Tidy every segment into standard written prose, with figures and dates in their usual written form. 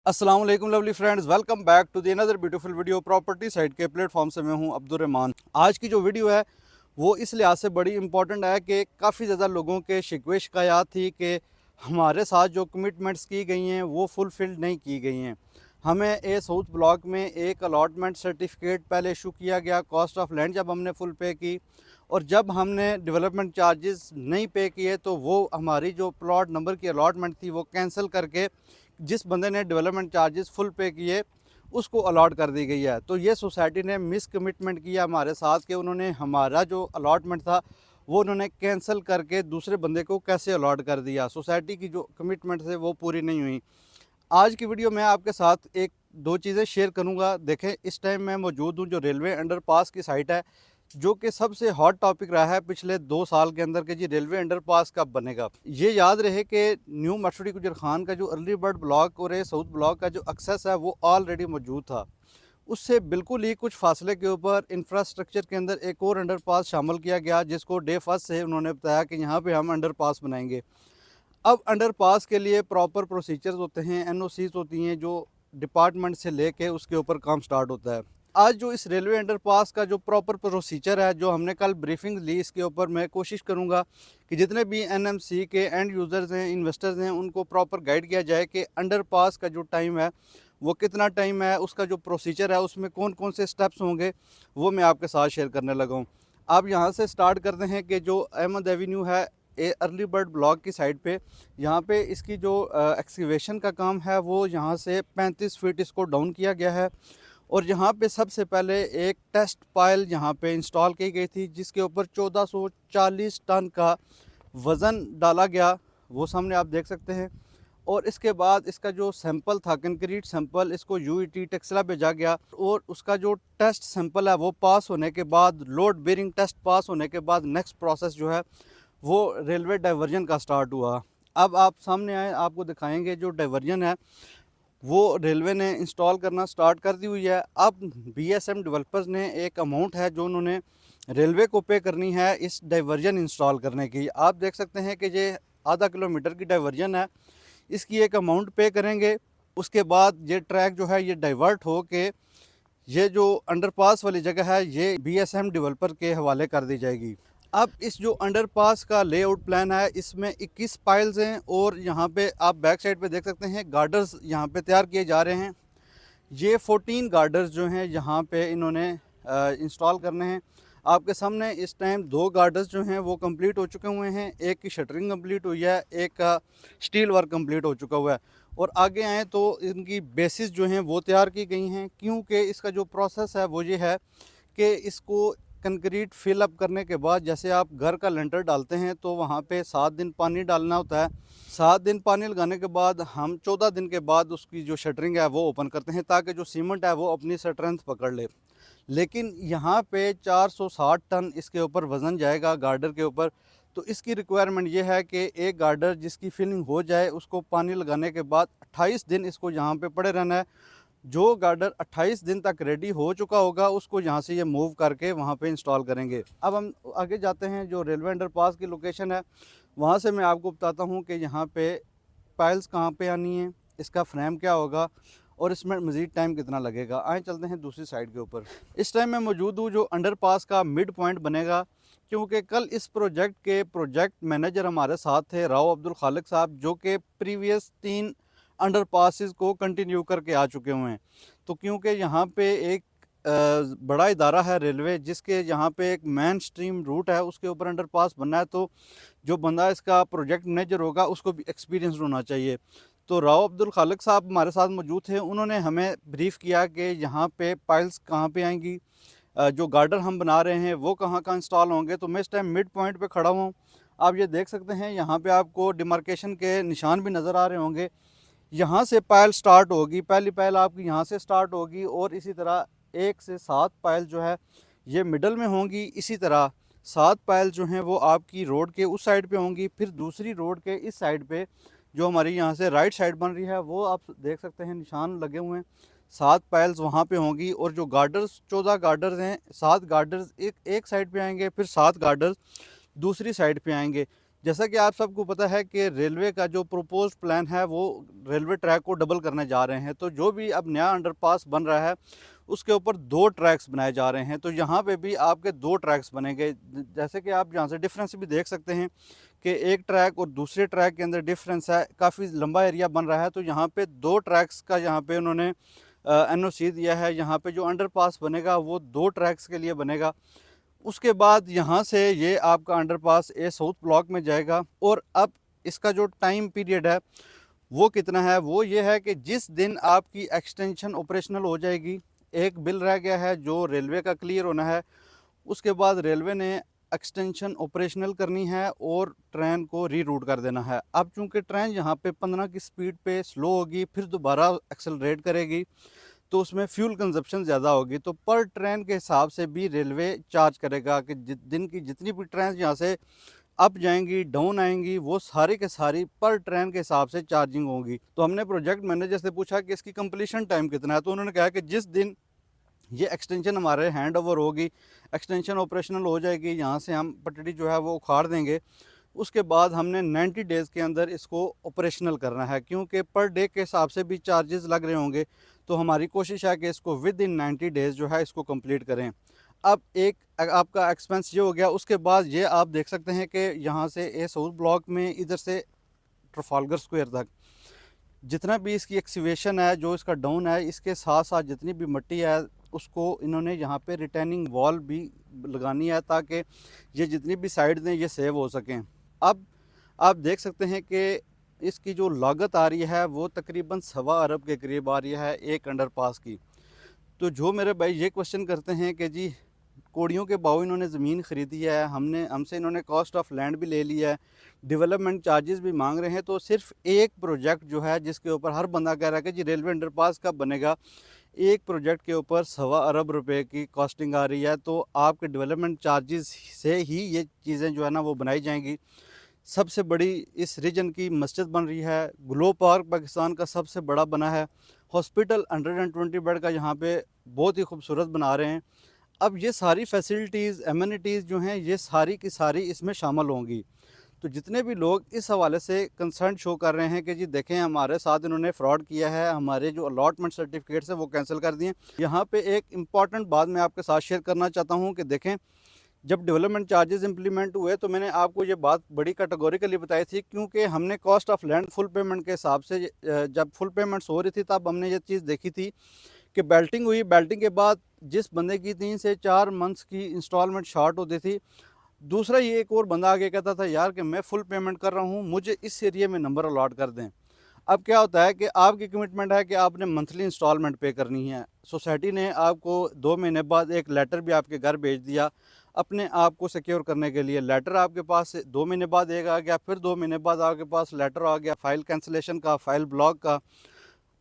अस्सलाम वालेकुम lovely friends, welcome back to the another beautiful video property site के platform से मैं हूं अब्दुर्रहमान। आज की जो वीडियो है वो इस लिहाज से बड़ी इंपॉर्टेंट है कि काफ़ी ज़्यादा लोगों के शिकवे शिकायत थी कि हमारे साथ जो कमिटमेंट्स की गई हैं वो फुलफिल नहीं की गई हैं। हमें ए साउथ ब्लॉक में एक अलॉटमेंट सर्टिफिकेट पहले इशू किया गया, कॉस्ट ऑफ लैंड जब हमने फुल पे की, और जब हमने डेवलपमेंट चार्जेस नहीं पे किए तो वो हमारी जो प्लॉट नंबर की अलॉटमेंट थी वो कैंसिल करके जिस बंदे ने डेवलपमेंट चार्जेस फुल पे किए उसको अलॉट कर दी गई है। तो ये सोसाइटी ने मिस कमिटमेंट किया हमारे साथ कि उन्होंने हमारा जो अलॉटमेंट था वो उन्होंने कैंसिल करके दूसरे बंदे को कैसे अलॉट कर दिया। सोसाइटी की जो कमिटमेंट थे वो पूरी नहीं हुई। आज की वीडियो में आपके साथ एक दो चीज़ें शेयर करूंगा। देखें, इस टाइम मैं मौजूद हूं जो रेलवे अंडरपास की साइट है, जो कि सबसे हॉट टॉपिक रहा है पिछले 2 साल के अंदर कि जी रेलवे अंडरपास कब बनेगा। ये याद रहे कि न्यू मर्सिडी गुजर खान का जो अर्ली बर्ड ब्लॉक और ये साउथ ब्लॉक का जो एक्सेस है वो ऑलरेडी मौजूद था। उससे बिल्कुल ही कुछ फासले के ऊपर इंफ्रास्ट्रक्चर के अंदर एक और अंडरपास शामिल किया गया, जिसको डे फर्स्ट से उन्होंने बताया कि यहाँ पे हम अंडरपास बनाएंगे। अब अंडरपास के लिए प्रॉपर प्रोसीजर्स होते हैं, एनओसीज होती हैं, जो डिपार्टमेंट से लेके उसके ऊपर काम स्टार्ट होता है। आज जो इस रेलवे अंडरपास का जो प्रॉपर प्रोसीजर है, जो हमने कल ब्रीफिंग ली, इसके ऊपर मैं कोशिश करूंगा कि जितने भी एनएमसी के एंड यूज़र्स हैं, इन्वेस्टर्स हैं, उनको प्रॉपर गाइड किया जाए कि अंडरपास का जो टाइम है वो कितना टाइम है, उसका जो प्रोसीजर है उसमें कौन कौन से स्टेप्स होंगे वो मैं आपके साथ शेयर करने लगा हूँ। आप यहाँ से स्टार्ट करते हैं कि जो अहमद एवेन्यू है अर्ली बर्ड ब्लॉक की साइड पे, यहाँ पे इसकी जो एक्सकवेशन का काम है वो यहाँ से 35 फीट इसको डाउन किया गया है। और यहाँ पे सबसे पहले एक टेस्ट पाइल यहाँ पे इंस्टॉल की गई थी, जिसके ऊपर 1440 टन का वज़न डाला गया, वो सामने आप देख सकते हैं। और इसके बाद इसका जो सैंपल था, कंक्रीट सैंपल, इसको यूईटी टेक्सला भेजा गया, और उसका जो टेस्ट सैंपल है वो पास होने के बाद, लोड बेरिंग टेस्ट पास होने के बाद, नेक्स्ट प्रोसेस जो है वो रेलवे डाइवर्जन का स्टार्ट हुआ। अब आप सामने आए, आपको दिखाएंगे जो डाइवर्जन है वो रेलवे ने इंस्टॉल करना स्टार्ट कर दी हुई है। अब बीएसएम डेवलपर्स ने एक अमाउंट है जो उन्होंने रेलवे को पे करनी है इस डाइवर्जन इंस्टॉल करने की। आप देख सकते हैं कि ये आधा किलोमीटर की डाइवर्जन है, इसकी एक अमाउंट पे करेंगे। उसके बाद ये ट्रैक जो है ये डाइवर्ट हो के ये जो अंडरपास वाली जगह है ये बीएसएम डेवलपर के हवाले कर दी जाएगी। अब इस जो अंडरपास का लेआउट प्लान है इसमें 21 पाइल्स हैं, और यहाँ पे आप बैक साइड पे देख सकते हैं गार्डर्स यहाँ पे तैयार किए जा रहे हैं। ये 14 गार्डर्स जो हैं यहाँ पे इन्होंने इंस्टॉल करने हैं। आपके सामने इस टाइम 2 गार्डर्स जो हैं वो कंप्लीट हो चुके हुए हैं, एक की शटरिंग कंप्लीट हुई है, एक का स्टील वर्क कंप्लीट हो चुका हुआ है। और आगे आएँ तो इनकी बेसिस जो हैं वो तैयार की गई हैं, क्योंकि इसका जो प्रोसेस है वो ये है कि इसको कंक्रीट फिल अप करने के बाद, जैसे आप घर का लेंटर डालते हैं तो वहाँ पे 7 दिन पानी डालना होता है। 7 दिन पानी लगाने के बाद हम 14 दिन के बाद उसकी जो शटरिंग है वो ओपन करते हैं, ताकि जो सीमेंट है वो अपनी स्ट्रेंथ पकड़ ले। लेकिन यहाँ पे 460 टन इसके ऊपर वज़न जाएगा गार्डर के ऊपर। तो इसकी रिक्वायरमेंट ये है कि एक गार्डर जिसकी फिलिंग हो जाए उसको पानी लगाने के बाद 28 दिन इसको यहाँ पे पड़े रहना है। जो गार्डर 28 दिन तक रेडी हो चुका होगा उसको यहाँ से ये मूव करके वहाँ पे इंस्टॉल करेंगे। अब हम आगे जाते हैं, जो रेलवे अंडरपास की लोकेशन है वहाँ से मैं आपको बताता हूँ कि यहाँ पे पाइल्स कहाँ पे आनी है, इसका फ्रेम क्या होगा और इसमें मज़ीद टाइम कितना लगेगा। आए चलते हैं दूसरी साइड के ऊपर। इस टाइम मैं मौजूद हूँ जो अंडरपास का मिड पॉइंट बनेगा, क्योंकि कल इस प्रोजेक्ट के प्रोजेक्ट मैनेजर हमारे साथ थे राव अब्दुल खालिक साहब, जो कि प्रीवियस 3 अंडरपासिस को कंटिन्यू करके आ चुके हुए हैं। तो क्योंकि यहाँ पे एक बड़ा इदारा है रेलवे, जिसके यहाँ पे एक मेन स्ट्रीम रूट है उसके ऊपर अंडरपास बनना है, तो जो बंदा इसका प्रोजेक्ट मैनेजर होगा उसको भी एक्सपीरियंस होना चाहिए। तो राव अब्दुल खालिक साहब हमारे साथ मौजूद थे, उन्होंने हमें ब्रीफ किया कि यहाँ पे पाइल्स कहाँ पे आएंगी, जो गार्डर हम बना रहे हैं वो कहाँ कहाँ इंस्टॉल होंगे। तो मैं इस टाइम मिड पॉइंट पे खड़ा हूँ, आप ये देख सकते हैं। यहाँ पे आपको डिमार्केशन के निशान भी नज़र आ रहे होंगे। यहाँ से पायल स्टार्ट होगी, पहली पायल आपकी यहाँ से स्टार्ट होगी, और इसी तरह 1 से 7 पायल जो है ये मिडल में होंगी। इसी तरह 7 पायल जो हैं वो आपकी रोड के उस साइड पे होंगी। फिर दूसरी रोड के इस साइड पे जो हमारी यहाँ से राइट साइड बन रही है वो आप देख सकते हैं, निशान लगे हुए हैं। 7 पायल्स वहाँ पे होंगी, और जो गार्डर्स 14 गार्डर्स हैं, 7 गार्डर्स एक साइड पे आएंगे, फिर 7 गार्डर्स दूसरी साइड पे आएंगे। जैसा कि आप सबको पता है कि रेलवे का जो प्रपोज्ड प्लान है वो रेलवे ट्रैक को डबल करने जा रहे हैं। तो जो भी अब नया अंडरपास बन रहा है उसके ऊपर 2 ट्रैक्स बनाए जा रहे हैं। तो यहाँ पे भी आपके 2 ट्रैक्स बनेंगे। जैसे कि आप यहाँ से डिफरेंस भी देख सकते हैं कि एक ट्रैक और दूसरे ट्रैक के अंदर डिफरेंस है, काफ़ी लंबा एरिया बन रहा है। तो यहाँ पे 2 ट्रैक्स का यहाँ पे उन्होंने एनओसी दिया है। यहाँ पे जो अंडरपास बनेगा वो 2 ट्रैक्स के लिए बनेगा। उसके बाद यहाँ से ये आपका अंडरपास ए साउथ ब्लॉक में जाएगा। और अब इसका जो टाइम पीरियड है वो कितना है, वो ये है कि जिस दिन आपकी एक्सटेंशन ऑपरेशनल हो जाएगी, एक बिल रह गया है जो रेलवे का क्लियर होना है, उसके बाद रेलवे ने एक्सटेंशन ऑपरेशनल करनी है और ट्रेन को रीरूट कर देना है। अब चूंकि ट्रेन यहाँ पे 15 की स्पीड पे स्लो होगी, फिर दोबारा एक्सेलरेट करेगी, तो उसमें फ्यूल कंजप्शन ज़्यादा होगी। तो पर ट्रेन के हिसाब से भी रेलवे चार्ज करेगा कि दिन की जितनी भी ट्रेन यहाँ से अप जाएंगी डाउन आएंगी वो सारी के सारी पर ट्रेन के हिसाब से चार्जिंग होगी। तो हमने प्रोजेक्ट मैनेजर से पूछा कि इसकी कंप्लीशन टाइम कितना है, तो उन्होंने कहा कि जिस दिन ये एक्सटेंशन हमारे हैंड ओवर होगी, एक्सटेंशन ऑपरेशनल हो जाएगी, यहाँ से हम पटड़ी जो है वो उखाड़ देंगे, उसके बाद हमने 90 डेज़ के अंदर इसको ऑपरेशनल करना है। क्योंकि पर डे के हिसाब से भी चार्जेस लग रहे होंगे, तो हमारी कोशिश है कि इसको विद इन 90 डेज़ जो है इसको कंप्लीट करें। अब एक आपका एक्सपेंस ये हो गया। उसके बाद ये आप देख सकते हैं कि यहाँ से ए साउथ ब्लॉक में इधर से ट्रफालगर स्क्वायर तक जितना भी इसकी एक्सीवेशन है, जो इसका डाउन है, इसके साथ साथ जितनी भी मिट्टी है उसको इन्होंने यहाँ पे रिटेनिंग वॉल भी लगानी है ताकि ये जितनी भी साइड हैं ये सेव हो सकें। अब आप देख सकते हैं कि इसकी जो लागत आ रही है वो तकरीबन 1.25 अरब के करीब आ रही है एक अंडरपास की। तो जो मेरे भाई ये क्वेश्चन करते हैं कि जी कोड़ियों के भाव इन्होंने ज़मीन ख़रीदी है, हमसे इन्होंने कॉस्ट ऑफ लैंड भी ले लिया है, डेवलपमेंट चार्जेस भी मांग रहे हैं, तो सिर्फ एक प्रोजेक्ट जो है जिसके ऊपर हर बंदा कह रहा है कि जी रेलवे अंडरपास कब बनेगा, एक प्रोजेक्ट के ऊपर 1.25 अरब रुपए की कॉस्टिंग आ रही है। तो आपके डेवलपमेंट चार्जेस से ही ये चीज़ें जो है ना वो बनाई जाएंगी। सबसे बड़ी इस रीजन की मस्जिद बन रही है, ग्लो पार्क पाकिस्तान का सबसे बड़ा बना है, हॉस्पिटल 120 बेड का यहाँ पे बहुत ही खूबसूरत बना रहे हैं। अब ये सारी फैसिलिटीज़ एमिनिटीज़ जो हैं ये सारी की सारी इसमें शामिल होंगी। तो जितने भी लोग इस हवाले से कंसर्न शो कर रहे हैं कि जी देखें हमारे साथ इन्होंने फ्रॉड किया है, हमारे जो अलॉटमेंट सर्टिफिकेट्स हैं वो कैंसिल कर दिए। यहाँ पे एक इम्पॉर्टेंट बात मैं आपके साथ शेयर करना चाहता हूँ कि देखें, जब डेवलपमेंट चार्जेस इंप्लीमेंट हुए तो मैंने आपको ये बात बड़ी कैटेगोरिकली बताई थी, क्योंकि हमने cost of land full payment के हिसाब से जब फुल पेमेंट्स हो रही थी तब हमने ये चीज़ देखी थी कि बेल्टिंग हुई, बेल्टिंग के बाद जिस बंदे की 3 से 4 मंथ्स की इंस्टॉलमेंट शॉर्ट होती थी, दूसरा ये एक और बंदा आगे कहता था यार कि मैं फुल पेमेंट कर रहा हूँ, मुझे इस एरिया में नंबर अलॉट कर दें। अब क्या होता है कि आपकी कमिटमेंट है कि आपने मंथली इंस्टॉलमेंट पे करनी है, सोसाइटी ने आपको 2 महीने बाद एक लेटर भी आपके घर भेज दिया अपने आप को सिक्योर करने के लिए। लेटर आपके पास 2 महीने बाद एक आ गया, फिर 2 महीने बाद आपके पास लेटर आ गया फाइल कैंसिलेशन का, फाइल ब्लॉक का।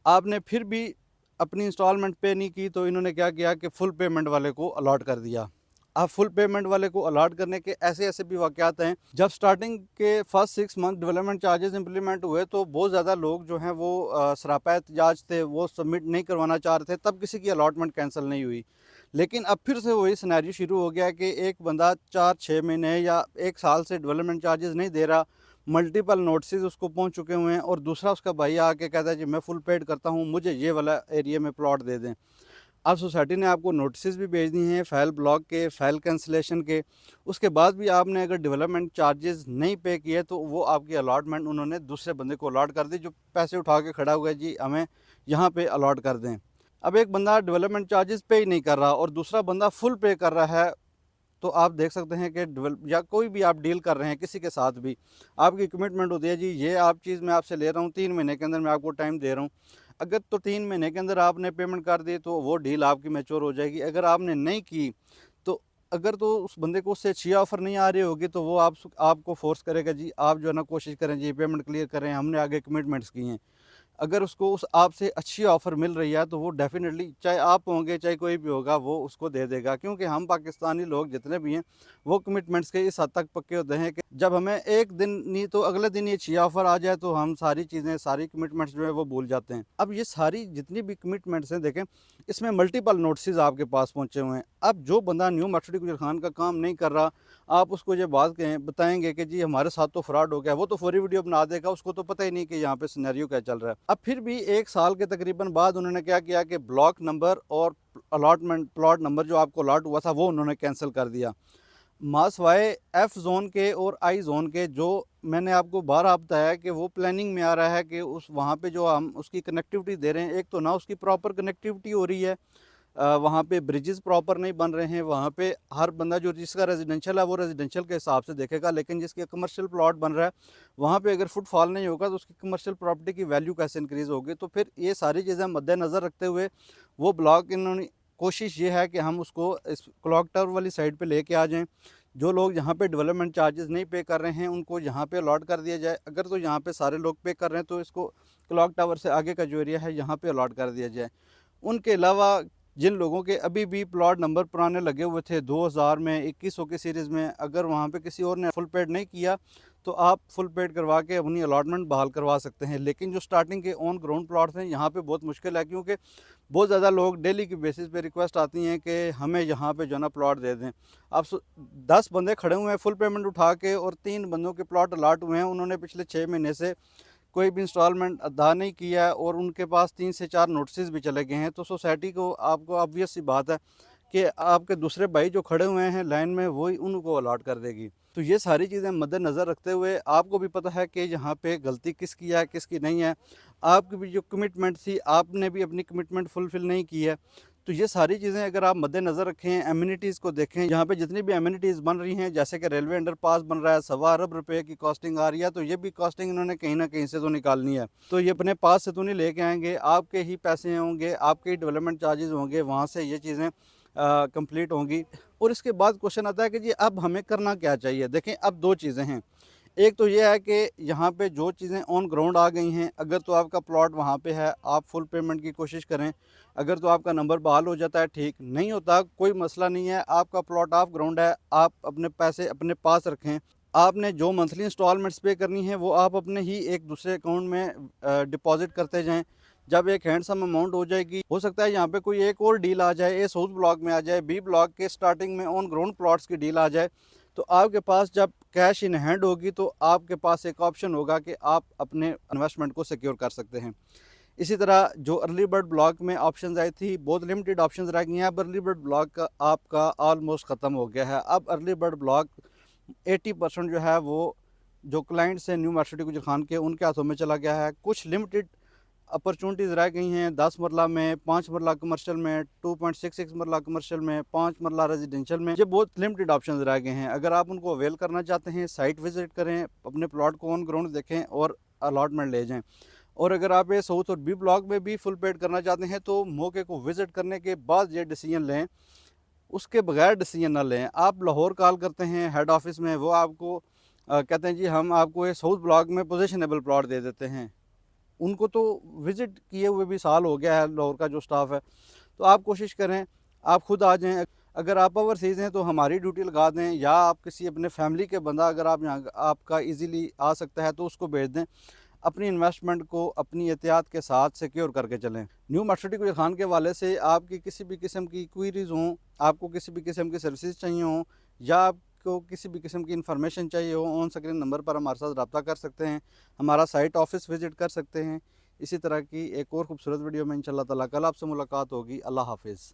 आपने फिर भी अपनी इंस्टॉलमेंट पे नहीं की, तो इन्होंने क्या किया कि फुल पेमेंट वाले को अलॉट कर दिया। अब फुल पेमेंट वाले को अलॉट करने के ऐसे ऐसे भी वाक़यात हैं। जब स्टार्टिंग के first 6 month development charges implement हुए तो बहुत ज़्यादा लोग जो हैं वो सरापा एहतजाज थे, वो सबमिट नहीं करवाना चाह रहे थे, तब किसी की अलॉटमेंट कैंसिल नहीं हुई। लेकिन अब फिर से वही सिनेरियो शुरू हो गया कि एक बंदा 4-6 महीने या 1 साल से डेवलपमेंट चार्जेस नहीं दे रहा, मल्टीपल नोटिस उसको पहुंच चुके हुए हैं, और दूसरा उसका भाई आके कहता है जी मैं फुल पेड करता हूं, मुझे ये वाला एरिया में प्लॉट दे दें। अब सोसाइटी ने आपको नोटिस भी भेज दिए हैं फाइल ब्लॉक के, फाइल कैंसिलेशन के। उसके बाद भी आपने अगर डेवलपमेंट चार्जेस नहीं पे किए तो वो आपकी अलॉटमेंट उन्होंने दूसरे बंदे को अलॉट कर दी, जो पैसे उठा के खड़ा हुआ है जी हमें यहाँ पे अलॉट कर दें। अब एक बंदा डेवलपमेंट चार्जेस पे ही नहीं कर रहा और दूसरा बंदा फुल पे कर रहा है, तो आप देख सकते हैं कि या कोई भी आप डील कर रहे हैं किसी के साथ भी, आपकी कमिटमेंट होती है जी ये आप चीज़ मैं आपसे ले रहा हूँ, 3 महीने के अंदर मैं आपको टाइम दे रहा हूँ। अगर तो 3 महीने के अंदर आपने पेमेंट कर दी तो वो डील आपकी मैच्योर हो जाएगी। अगर आपने नहीं की तो अगर तो उस बंदे को उससे अच्छी ऑफ़र नहीं आ रही होगी तो वो आपको फोर्स करेगा जी आप जो है ना कोशिश करें जी पेमेंट क्लियर करें, हमने आगे कमिटमेंट्स की हैं। अगर उसको उस आपसे अच्छी ऑफ़र मिल रही है तो वो डेफ़िनेटली, चाहे आप होंगे चाहे कोई भी होगा, वो उसको दे देगा। क्योंकि हम पाकिस्तानी लोग जितने भी हैं वो कमिटमेंट्स के इस हद तक पक्के होते हैं कि जब हमें एक दिन नहीं तो अगले दिन ये चाहिए ऑफ़र आ जाए तो हम सारी चीज़ें, सारी कमिटमेंट्स जो है वो भूल जाते हैं। अब ये सारी जितनी भी कमिटमेंट्स हैं देखें, इसमें मल्टीपल नोटिसेस आपके पास पहुँचे हुए हैं। अब जो बंदा न्यू मर्सिडीज़ गुजरखान का काम नहीं कर रहा, आप उसको ये बात कहें बताएँगे कि जी हमारे साथ तो फ्रॉड हो गया, वो तो फौरी वीडियो बना देगा, उसको तो पता ही नहीं कि यहाँ पे सिनेरियो क्या चल रहा है। अब फिर भी 1 साल के तकरीबन बाद उन्होंने क्या किया कि ब्लॉक नंबर और अलॉटमेंट प्लॉट नंबर जो आपको अलॉट हुआ था वो उन्होंने कैंसिल कर दिया। मासवाए एफ जोन के और आई जोन के जो मैंने आपको बारहा बताया कि वो प्लानिंग में आ रहा है कि उस वहाँ पे जो हम उसकी कनेक्टिविटी दे रहे हैं, एक तो ना उसकी प्रॉपर कनेक्टिविटी हो रही है, वहाँ पे ब्रिजेस प्रॉपर नहीं बन रहे हैं, वहाँ पे हर बंदा जो जिसका रेजिडेंशियल है वो रेजिडेंशियल के हिसाब से देखेगा, लेकिन जिसके कमर्शियल प्लॉट बन रहा है वहाँ पे अगर फुटफॉल नहीं होगा तो उसकी कमर्शियल प्रॉपर्टी की वैल्यू कैसे इंक्रीज़ होगी। तो फिर ये सारी चीज़ें मद्देनज़र रखते हुए वो ब्लॉक इन्होंने कोशिश ये है कि हम उसको इस क्लॉक टावर वाली साइड पे लेके आ जाएं। जो लोग यहाँ पे डेवलपमेंट चार्जेस नहीं पे कर रहे हैं उनको यहाँ पे अलॉट कर दिया जाए, अगर तो यहाँ पे सारे लोग पे कर रहे हैं तो इसको क्लॉक टावर से आगे का जो एरिया है यहाँ पे अलॉट कर दिया जाए। उनके अलावा जिन लोगों के अभी भी प्लॉट नंबर पुराने लगे हुए थे 2000 में 2100 की सीरीज़ में, अगर वहाँ पे किसी और ने फुल पेड नहीं किया तो आप फुल पेड करवा के अपनी अलॉटमेंट बहाल करवा सकते हैं। लेकिन जो स्टार्टिंग के ऑन ग्राउंड प्लॉट्स हैं यहाँ पे बहुत मुश्किल है, क्योंकि बहुत ज़्यादा लोग डेली की बेसिस पे रिक्वेस्ट आती हैं कि हमें यहाँ पे जो है ना प्लॉट दे दें। आप 10 बंदे खड़े हुए हैं फुल पेमेंट उठा के और 3 बंदों के प्लॉट अलॉट हुए हैं, उन्होंने पिछले 6 महीने से कोई भी इंस्टॉलमेंट अदा नहीं किया है और उनके पास 3 से 4 नोटिस भी चले गए हैं। तो सोसाइटी को आपको ऑब्वियस सी बात है कि आपके दूसरे भाई जो खड़े हुए हैं लाइन में वही उनको अलॉट कर देगी। तो ये सारी चीज़ें मद्देनज़र रखते हुए आपको भी पता है कि यहाँ पे गलती किसकी है किसकी नहीं है, आपकी भी जो कमिटमेंट थी आपने भी अपनी कमिटमेंट फुलफ़िल नहीं की है। तो ये सारी चीज़ें अगर आप मद्देनज़र रखें, एमिनिटीज़ को देखें, यहाँ पे जितनी भी एमिनिटीज़ बन रही हैं जैसे कि रेलवे अंडरपास बन रहा है, 1.25 अरब रुपए की कॉस्टिंग आ रही है, तो ये भी कॉस्टिंग इन्होंने कहीं ना कहीं से तो निकालनी है। तो ये अपने पास से तो नहीं लेके आएंगे, आपके ही पैसे होंगे, आपके ही डेवलपमेंट चार्जेस होंगे, वहाँ से ये चीज़ें कंप्लीट होंगी। और इसके बाद क्वेश्चन आता है कि जी अब हमें करना क्या चाहिए। देखें अब 2 चीज़ें हैं, एक तो ये है कि यहाँ पे जो चीज़ें ऑन ग्राउंड आ गई हैं, अगर तो आपका प्लॉट वहाँ पे है आप फुल पेमेंट की कोशिश करें, अगर तो आपका नंबर बहाल हो जाता है ठीक, नहीं होता कोई मसला नहीं है, आपका प्लॉट ऑफ ग्राउंड है, आप अपने पैसे अपने पास रखें। आपने जो मंथली इंस्टॉलमेंट्स पे करनी है वो आप अपने ही एक दूसरे अकाउंट में डिपॉजिट करते जाएँ। जब एक हैंडसम अमाउंट हो जाएगी, हो सकता है यहाँ पे कोई एक और डील आ जाए, ए साउथ ब्लॉक में आ जाए, बी ब्लॉक के स्टार्टिंग में ऑन ग्राउंड प्लॉट्स की डील आ जाए, तो आपके पास जब कैश इन हैंड होगी तो आपके पास एक ऑप्शन होगा कि आप अपने इन्वेस्टमेंट को सिक्योर कर सकते हैं। इसी तरह जो अर्ली बर्ड ब्लॉक में ऑप्शंस आई थी बहुत लिमिटेड ऑप्शंस रह गई हैं, अब अर्ली बर्ड ब्लॉक का आपका ऑलमोस्ट ख़त्म हो गया है। अब अर्ली बर्ड ब्लॉक 80% जो है वो जो क्लाइंट्स हैं न्यू मर्सिडीज़ गुजरखान के उनके हाथों में चला गया है। कुछ लिमिटेड अपॉर्चुनिटीज़ रह गई हैं, 10 मरला में, 5 मरला कमर्शियल में, 2.66 मरला कमर्शियल में, 5 मरला रेजिडेंशियल में, ये बहुत लिमिटेड ऑप्शंस रह गए हैं। अगर आप उनको अवेल करना चाहते हैं साइट विजिट करें, अपने प्लॉट को ऑन ग्राउंड देखें और अलॉटमेंट ले जाएं। और अगर आप ये साउथ और बी ब्लॉक में भी फुल पेड करना चाहते हैं तो मौके को विज़िट करने के बाद ये डिसीजन लें, उसके बगैर डिसीजन ना लें। आप लाहौर कॉल करते हैं हेड ऑफिस में, वो आपको कहते हैं जी हम आपको ये साउथ ब्लॉक में पोजीशनेबल प्लॉट दे देते हैं। उनको तो विज़िट किए हुए भी साल हो गया है लाहौर का जो स्टाफ है। तो आप कोशिश करें आप खुद आ जाएँ। अगर आप ओवरसीज़ हैं तो हमारी ड्यूटी लगा दें, या आप किसी अपने फैमिली के बंदा अगर आप यहाँ आपका ईज़िली आ सकता है तो उसको भेज दें। अपनी इन्वेस्टमेंट को अपनी एहतियात के साथ सिक्योर करके चलें। न्यू मर्सिडीज़ गुजरखान के हवाले से आपकी किसी भी किस्म की क्वीरीज़ हों, आपको किसी भी किस्म की सर्विसेज चाहिए हों, या आपको किसी भी किस्म की इन्फॉर्मेशन चाहिए हो, ऑन स्क्रीन नंबर पर हमारे साथ रब्ता कर सकते हैं, हमारा साइट ऑफिस विज़िट कर सकते हैं। इसी तरह की एक और खूबसूरत वीडियो में इंशाअल्लाह ताला कल आपसे मुलाकात होगी। अल्लाह हाफ़िज़।